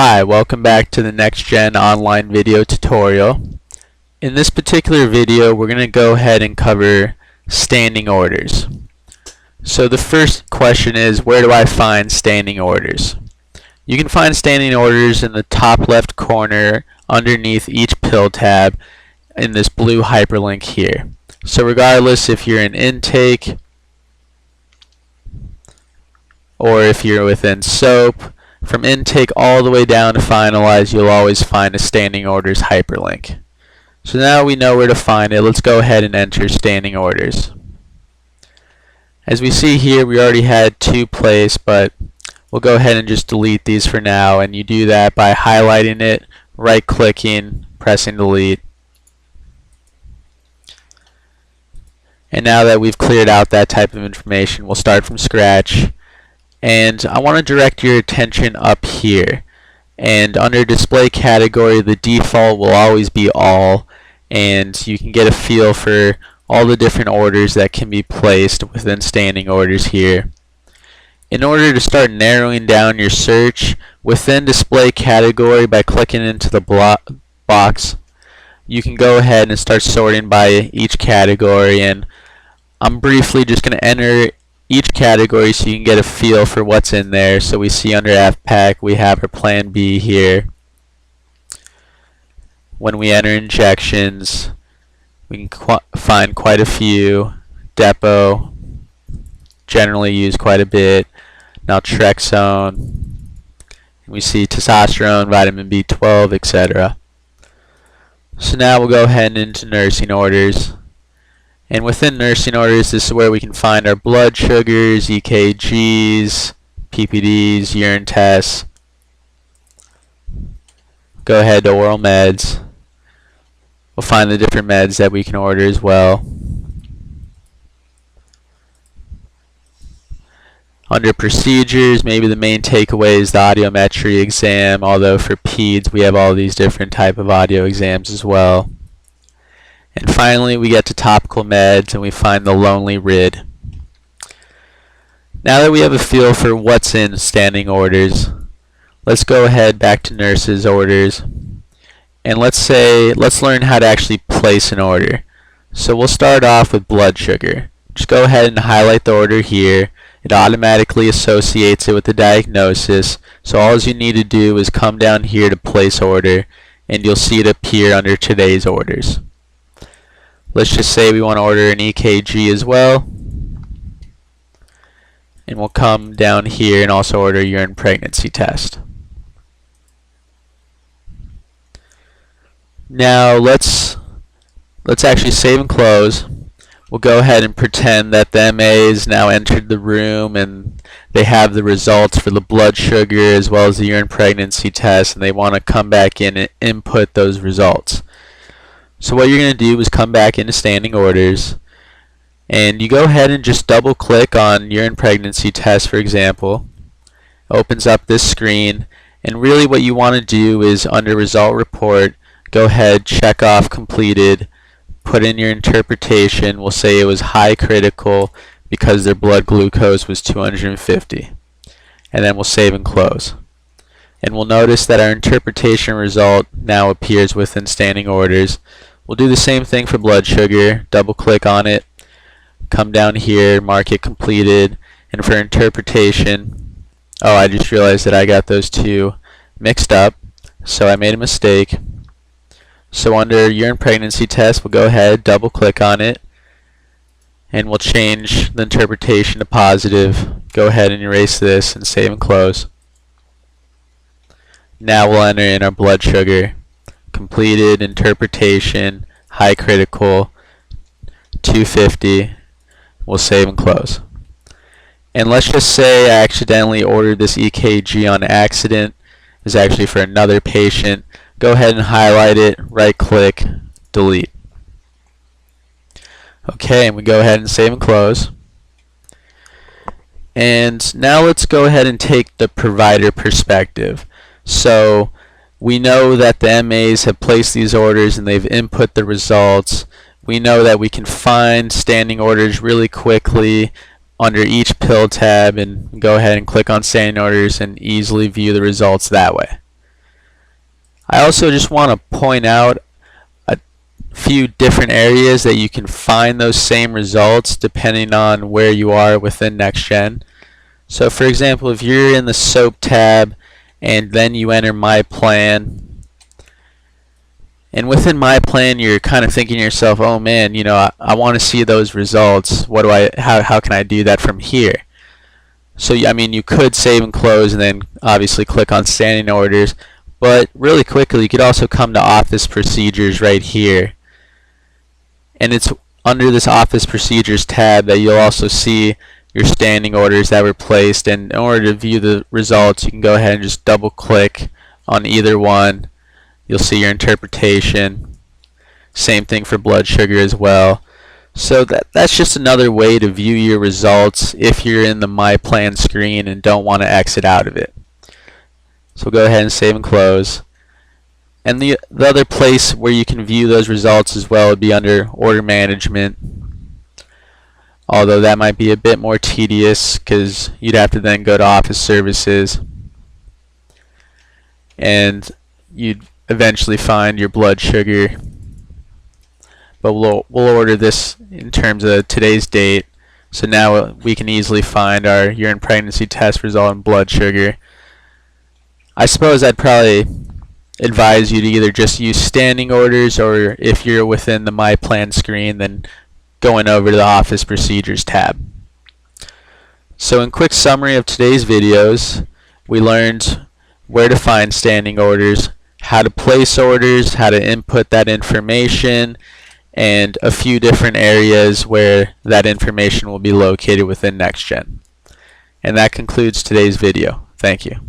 Hi, welcome back to the Next Gen online video tutorial. In this particular video, we're going to go ahead and cover standing orders. So the first question is, where do I find standing orders? You can find standing orders in the top left corner underneath each pill tab in this blue hyperlink here. So regardless if you're in intake or if you're within SOAP, from intake all the way down to finalize, you'll always find a standing orders hyperlink. So now we know where to find it. Let's go ahead and enter standing orders. As we see here, we already had two placed, but we'll go ahead and just delete these for now, and you do that by highlighting it, right-clicking, pressing delete. And now that we've cleared out that type of information, we'll start from scratch. And I want to direct your attention up here, and under display category the default will always be all, and you can get a feel for all the different orders that can be placed within standing orders here. In order to start narrowing down your search within display category by clicking into the box, you can go ahead and start sorting by each category, and I'm briefly just going to enter each category so you can get a feel for what's in there. So we see under FPAC we have our Plan B here. When we enter injections, we can find quite a few. Depot, generally used quite a bit. Naltrexone, we see testosterone, vitamin B12, etc. So now we'll go ahead and into nursing orders. And within nursing orders, this is where we can find our blood sugars, EKGs, PPDs, urine tests. Go ahead to oral meds. We'll find the different meds that we can order as well. Under procedures, maybe the main takeaway is the audiometry exam, although for peds we have all these different type of audio exams as well. And finally, we get to topical meds and we find the Lonely Rid. Now that we have a feel for what's in standing orders, let's go ahead back to nurses orders, and let's learn how to actually place an order. So we'll start off with blood sugar. Just go ahead and highlight the order here. It automatically associates it with the diagnosis, so all you need to do is come down here to place order, and you'll see it appear under today's orders. Let's just say we want to order an EKG as well, and we'll come down here and also order a urine pregnancy test. Now let's actually save and close. We'll go ahead and pretend that the MA has now entered the room and they have the results for the blood sugar as well as the urine pregnancy test, and they want to come back in and input those results. So what you're going to do is come back into standing orders, and you go ahead and just double click on urine pregnancy test, for example. Opens up this screen, and really what you want to do is under result report, go ahead, check off completed, put in your interpretation. We'll say it was high critical because their blood glucose was 250, and then we'll save and close. And we'll notice that our interpretation result now appears within standing orders. We'll do the same thing for blood sugar. Double click on it, come down here, mark it completed, and for interpretation, oh, I just realized that I got those two mixed up, so I made a mistake. So under urine pregnancy test, we'll go ahead, double click on it, and we'll change the interpretation to positive. Go ahead and erase this and save and close. Now we'll enter in our blood sugar. Completed, interpretation, high critical, 250. We'll save and close. And let's just say I accidentally ordered this EKG on accident. It was actually for another patient. Go ahead and highlight it, right click, delete. Okay, and we go ahead and save and close. And now let's go ahead and take the provider perspective. So we know that the MAs have placed these orders and they've input the results. We know that we can find standing orders really quickly under each pill tab and go ahead and click on standing orders and easily view the results that way. I also just want to point out a few different areas that you can find those same results depending on where you are within NextGen. So for example, if you're in the SOAP tab and then you enter My Plan, and within My Plan you're kind of thinking to yourself, oh man, you know, I want to see those results. How can I do that from here? So I mean, you could save and close and then obviously click on standing orders, but really quickly you could also come to Office Procedures right here, and it's under this Office Procedures tab that you'll also see your standing orders that were placed. And in order to view the results, you can go ahead and just double click on either one. You'll see your interpretation. Same thing for blood sugar as well. So that's just another way to view your results if you're in the My Plan screen and don't want to exit out of it. So go ahead and save and close. And the other place where you can view those results as well would be under Order Management. Although that might be a bit more tedious because you'd have to then go to Office Services and you'd eventually find your blood sugar. But we'll order this in terms of today's date, so now we can easily find our urine pregnancy test result and blood sugar. I suppose I'd probably advise you to either just use standing orders, or if you're within the My Plan screen, then going over to the Office Procedures tab. So in quick summary of today's videos, we learned where to find standing orders, how to place orders, how to input that information, and a few different areas where that information will be located within NextGen. And that concludes today's video. Thank you.